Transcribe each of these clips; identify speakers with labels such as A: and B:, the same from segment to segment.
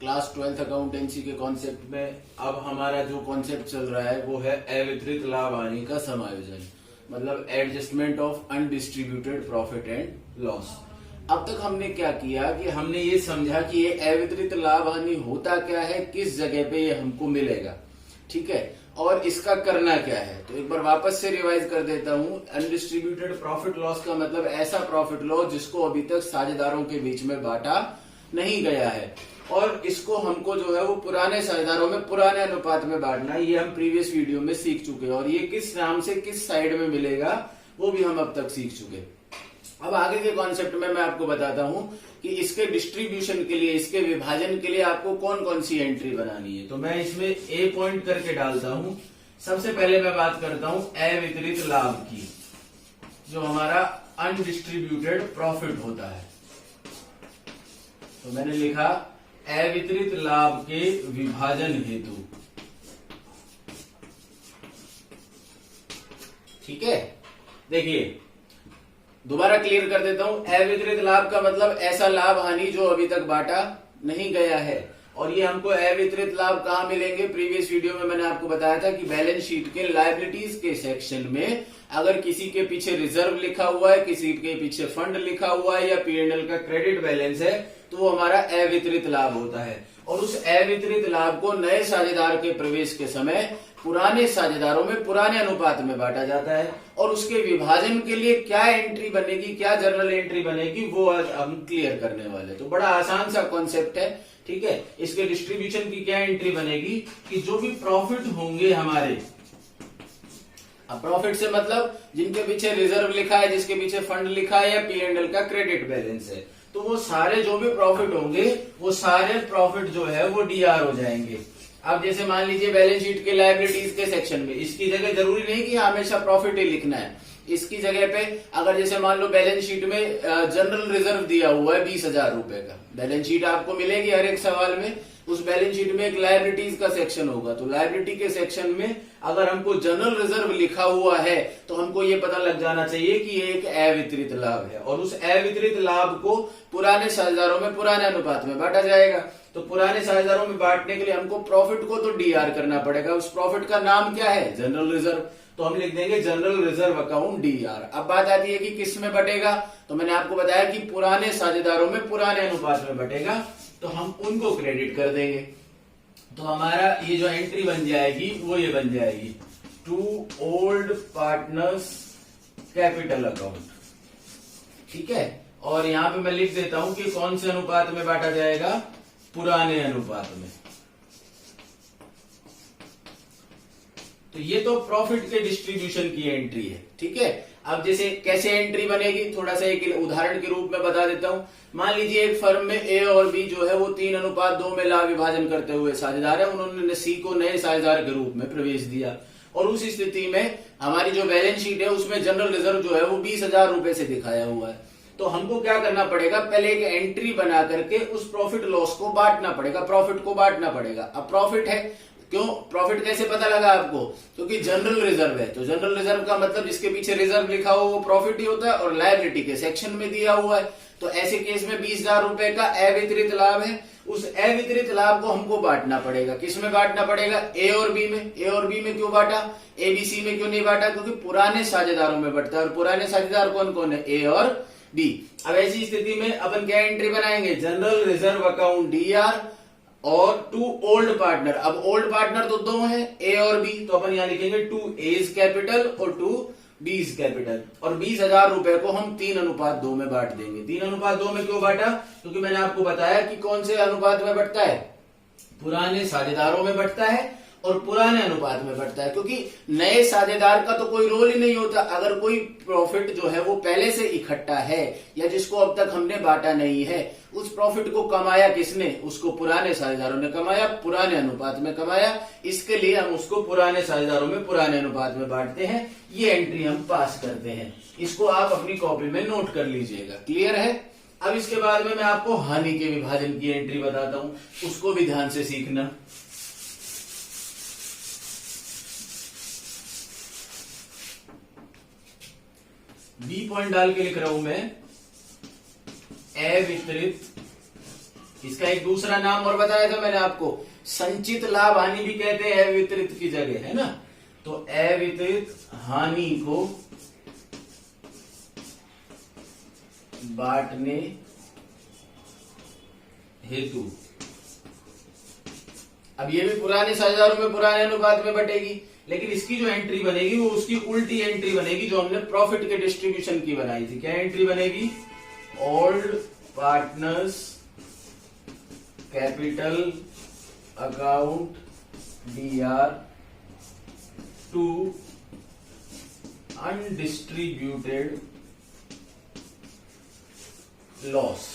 A: Class 12th accountancy के concept में अब हमारा जो कॉन्सेप्ट चल रहा है वो है अवितरित लाभ हानि का समायोजन, मतलब adjustment of undistributed profit and loss. अब तक हमने क्या किया कि हमने ये समझा कि ये अवितरित लाभ हानि होता क्या है, किस जगह पे ये हमको मिलेगा, ठीक है, और इसका करना क्या है। तो एक बार वापस से रिवाइज कर देता हूं। अनडिस्ट्रीब्यूटेड प्रॉफिट लॉस का मतलब ऐसा प्रॉफिट लॉस जिसको अभी तक साझेदारों के बीच में बांटा नहीं गया है, और इसको हमको जो है वो पुराने साझेदारों में पुराने अनुपात में बांटना है। ये हम प्रीवियस वीडियो में सीख चुके हैं, और ये किस नाम से किस साइड में मिलेगा वो भी हम अब तक सीख चुके। अब आगे के कॉन्सेप्ट में मैं आपको बताता हूं कि इसके डिस्ट्रीब्यूशन के लिए, इसके विभाजन के लिए आपको कौन कौन सी एंट्री बनानी है। तो मैं इसमें ए पॉइंट करके डालता हूं। सबसे पहले मैं बात करता हूं अवितरित लाभ की, जो हमारा अनडिस्ट्रीब्यूटेड प्रॉफिट होता है। तो मैंने लिखा अवितरित लाभ के विभाजन हेतु, ठीक है। देखिए दोबारा क्लियर कर देता हूं। अवितरित लाभ का मतलब ऐसा लाभ हानि जो अभी तक बांटा नहीं गया है, और ये हमको अवितरित लाभ कहां मिलेंगे। प्रीवियस वीडियो में मैंने आपको बताया था कि बैलेंस शीट के लायबिलिटीज के सेक्शन में अगर किसी के पीछे रिजर्व लिखा हुआ है, किसी के पीछे फंड लिखा हुआ है, या P&L का क्रेडिट बैलेंस है, तो वो हमारा अवितरित लाभ होता है। और उस अवितरित लाभ को नए साझेदार के प्रवेश के समय पुराने साझेदारों में पुराने अनुपात में बांटा जाता है, और उसके विभाजन के लिए क्या एंट्री बनेगी, क्या जर्नल एंट्री बनेगी, वो आज हम क्लियर करने वाले। तो बड़ा आसान सा कॉन्सेप्ट है, ठीक है। इसके डिस्ट्रीब्यूशन की क्या एंट्री बनेगी कि जो भी प्रॉफिट होंगे हमारे, अब प्रॉफिट से मतलब जिनके पीछे रिजर्व लिखा है, जिसके पीछे फंड लिखा है, या P&L का क्रेडिट बैलेंस है, तो वो सारे जो भी प्रॉफिट होंगे वो सारे प्रॉफिट जो है वो DR हो जाएंगे। अब जैसे मान लीजिए बैलेंस शीट के लायबिलिटीज के सेक्शन में, इसकी जगह जरूरी नहीं कि हमेशा प्रॉफिट ही लिखना है। इसकी जगह पे अगर जैसे मान लो बैलेंस शीट में जनरल रिजर्व दिया हुआ है 20,000 रुपए का, बैलेंस शीट आपको मिलेगी हर एक सवाल में। उस बैलेंस शीट में एक लायबिलिटीज का सेक्शन होगा, तो लायबिलिटी के सेक्शन में अगर हमको जनरल रिजर्व लिखा हुआ है तो हमको ये पता लग जाना चाहिए कि ये एक अवितरित लाभ है, और उस अवितरित लाभ को पुराने साझेदारों में पुराने अनुपात में बांटा जाएगा। तो पुराने साझेदारों में बांटने के लिए हमको प्रॉफिट को तो DR करना पड़ेगा। उस प्रॉफिट का नाम क्या है, जनरल रिजर्व, तो हम लिख देंगे जनरल रिजर्व अकाउंट DR। अब बात आती है कि किस में बटेगा, तो मैंने आपको बताया कि पुराने साझेदारों में पुराने अनुपात में बटेगा, तो हम उनको क्रेडिट कर देंगे। तो हमारा ये जो एंट्री बन जाएगी वो ये बन जाएगी to old partners capital account, ठीक है। और यहां पे मैं लिख देता हूं कि कौन से अनुपात में बांटा जाएगा, पुराने अनुपात में। तो ये तो प्रॉफिट के डिस्ट्रीब्यूशन की एंट्री है, ठीक है। अब जैसे कैसे एंट्री बनेगी, थोड़ा सा एक उदाहरण के रूप में बता देता हूं। मान लीजिए एक फर्म में A और B जो है वो 3:2 में लाभ विभाजन करते हुए साझेदार है, उन्होंने C को नए साझेदार के रूप में प्रवेश दिया, और उस स्थिति में हमारी जो बैलेंस शीट है उसमें जनरल रिजर्व जो है वो 20,000 रुपए से दिखाया हुआ है। तो हमको क्या करना पड़ेगा, पहले एक एंट्री बना करके उस प्रॉफिट लॉस को बांटना पड़ेगा, प्रॉफिट को बांटना पड़ेगा। अब प्रॉफिट है, क्यों प्रॉफिट कैसे पता लगा आपको, क्योंकि जनरल रिजर्व है, तो जनरल रिजर्व का मतलब जिसके पीछे रिजर्व लिखा हो वो प्रॉफिट ही होता है, और लायबिलिटी के सेक्शन में दिया हुआ है। तो ऐसे केस में 20,000 रुपए का अवितरित लाभ है। उस अवितरित लाभ को हमको बांटना पड़ेगा। किसमें बांटना पड़ेगा, A और B में। A और B में क्यों बांटा, ABC में क्यों नहीं बांटा, क्योंकि पुराने साझेदारों में बढ़ता है, और पुराने साझेदार कौन कौन है, A और B। अब ऐसी स्थिति में अपन क्या एंट्री बनाएंगे, जनरल रिजर्व अकाउंट DR और टू ओल्ड पार्टनर। अब ओल्ड पार्टनर तो दो हैं, A और B, तो अपन यहां लिखेंगे टू A's कैपिटल और टू B's कैपिटल। और 20,000 रुपए को हम 3:2 में बांट देंगे। 3:2 में क्यों बांटा, क्योंकि मैंने आपको बताया कि कौन से अनुपात में बढ़ता है, पुराने साझेदारों में बढ़ता है और पुराने अनुपात में बढ़ता है, क्योंकि नए साझेदार का तो कोई रोल ही नहीं होता। अगर कोई प्रॉफिट जो है वो पहले से इकट्ठा है या जिसको अब तक हमने बांटा नहीं है, उस प्रॉफिट को कमाया किसने, उसको पुराने साझेदारों ने कमाया, पुराने अनुपात में कमाया। इसके लिए हम उसको पुराने साझेदारों में पुराने अनुपात में बांटते हैं। ये एंट्री हम पास करते हैं। इसको आप अपनी कॉपी में नोट कर लीजिएगा, क्लियर है। अब इसके बाद में मैं आपको हानि के विभाजन की एंट्री बताता हूं, उसको भी ध्यान से सीखना। बी पॉइंट डाल के लिख रहा हूं मैं, अवितरित इसका एक दूसरा नाम और बताया था मैंने आपको, संचित लाभ हानि भी कहते हैं अवितरित की जगह, है ना। तो अवितरित हानि को बांटने हेतु, अब ये भी पुराने साझेदारों में पुराने अनुपात में बटेगी, लेकिन इसकी जो एंट्री बनेगी वो उसकी उल्टी एंट्री बनेगी जो हमने प्रॉफिट के डिस्ट्रीब्यूशन की बनाई थी। क्या एंट्री बनेगी? Old partners capital account DR to undistributed loss.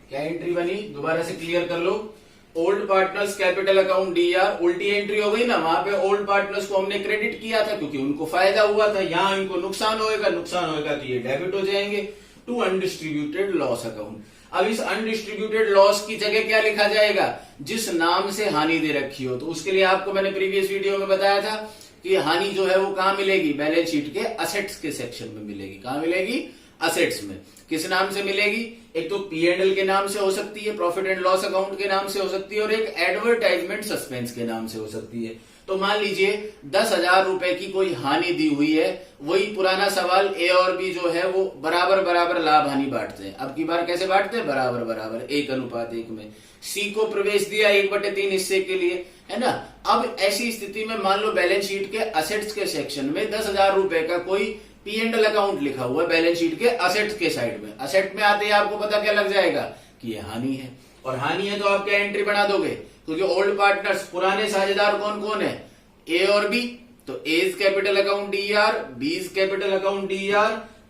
A: क्या एंट्री बनी? दोबारा से क्लियर कर लो। Old partners capital account DR, उल्टी एंट्री हो गई ना, वहां पे ओल्ड पार्टनर्स को हमने क्रेडिट किया था क्योंकि उनको फायदा हुआ था, यहां इनको नुकसान होएगा तो ये डेबिट हो जाएंगे टू अनडिस्ट्रीब्यूटेड लॉस अकाउंट। अब इस अनडिस्ट्रीब्यूटेड लॉस की जगह क्या लिखा जाएगा? जिस नाम से हानि दे रखी हो। तो उसके लिए आपको मैंने प्रीवियस वीडियो में बताया था कि हानि जो है वो कहां मिलेगी? बैलेंस शीट के असेट्स के सेक्शन में मिलेगी। कहां मिलेगी? असेट्स में। किस नाम से मिलेगी? एक तो P&L के नाम से हो सकती है, प्रॉफिट एंड लॉस अकाउंट के नाम से हो सकती है, और एक एडवर्टाइजमेंट सस्पेंस के नाम से हो सकती है। तो मान लीजिए 10,000 रुपए की कोई हानि दी हुई है, वही पुराना सवाल A और B जो है वो बराबर बराबर लाभ हानि बांटते हैं। अब की बार कैसे बांटते हैं? बराबर बराबर 1:1 में। C को प्रवेश दिया 1/3 हिस्से के लिए, है ना। अब ऐसी स्थिति में मान लो बैलेंस शीट के असेट्स के सेक्शन में 10,000 रुपए का कोई P&L अकाउंट लिखा हुआ है बैलेंस शीट के असेट्स के साइड में। असेट में आते ही आपको पता क्या लग जाएगा कि ये हानि है, और हानि है तो आप क्या एंट्री बना दोगे? क्योंकि ओल्ड पार्टनर्स पुराने साझेदार कौन कौन है? A और B। तो A's capital account DR, B's capital account DR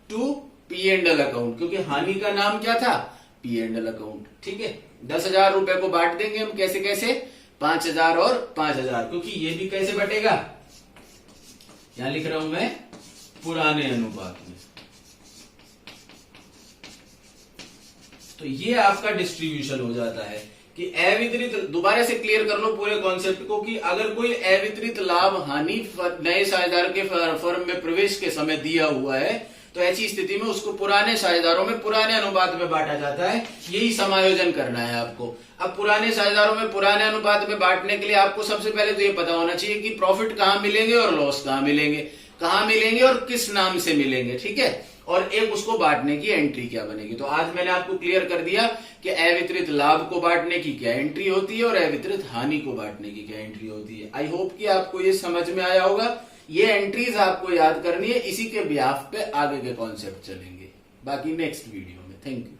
A: to P&L account, क्योंकि हानि का नाम क्या था? P&L account. ठीक है, 10,000 रुपए को बांट देंगे हम कैसे कैसे? 5,000 और 5,000, क्योंकि ये भी कैसे बटेगा? यहां लिख रहा हूं मैं पुराने अनुपात में। तो ये आपका डिस्ट्रीब्यूशन हो जाता है कि अवितरित, दोबारा से क्लियर कर लो पूरे कॉन्सेप्ट को, कि अगर कोई अवितरित लाभ हानि नए साझेदार के फर्म में प्रवेश के समय दिया हुआ है तो ऐसी स्थिति में उसको पुराने साझेदारों में पुराने अनुपात में बांटा जाता है। यही समायोजन करना है आपको। अब पुराने साझेदारों में पुराने अनुपात में बांटने के लिए आपको सबसे पहले तो ये पता होना चाहिए कि प्रॉफिट कहां मिलेंगे और लॉस कहां मिलेंगे, कहां मिलेंगे और किस नाम से मिलेंगे। ठीक है, और एक उसको बांटने की एंट्री क्या बनेगी। तो आज मैंने आपको क्लियर कर दिया कि अवितरित लाभ को बांटने की क्या एंट्री होती है और अवितरित हानि को बांटने की क्या एंट्री होती है। आई होप कि आपको ये समझ में आया होगा। ये एंट्रीज आपको याद करनी है, इसी के बिहाफ पे आगे के कॉन्सेप्ट चलेंगे बाकी नेक्स्ट वीडियो में। Thank you.